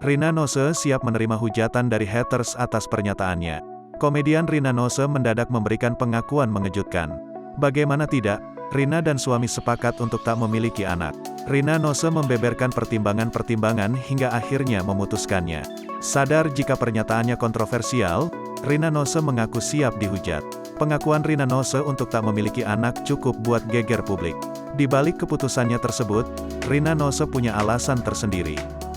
Rina Nose siap menerima hujatan dari haters atas pernyataannya. Komedian Rina Nose mendadak memberikan pengakuan mengejutkan. Bagaimana tidak, Rina dan suami sepakat untuk tak memiliki anak. Rina Nose membeberkan pertimbangan-pertimbangan hingga akhirnya memutuskannya. Sadar jika pernyataannya kontroversial, Rina Nose mengaku siap dihujat. Pengakuan Rina Nose untuk tak memiliki anak cukup buat geger publik. Di balik keputusannya tersebut, Rina Nose punya alasan tersendiri.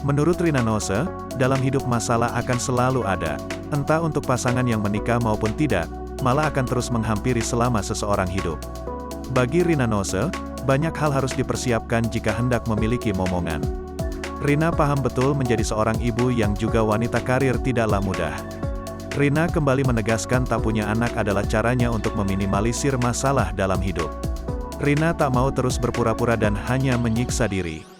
Menurut Rina Nose, dalam hidup masalah akan selalu ada. Entah untuk pasangan yang menikah maupun tidak, malah akan terus menghampiri selama seseorang hidup. Bagi Rina Nose, banyak hal harus dipersiapkan jika hendak memiliki momongan. Rina paham betul menjadi seorang ibu yang juga wanita karir tidaklah mudah. Rina kembali menegaskan tak punya anak adalah caranya untuk meminimalisir masalah dalam hidup. Rina tak mau terus berpura-pura dan hanya menyiksa diri.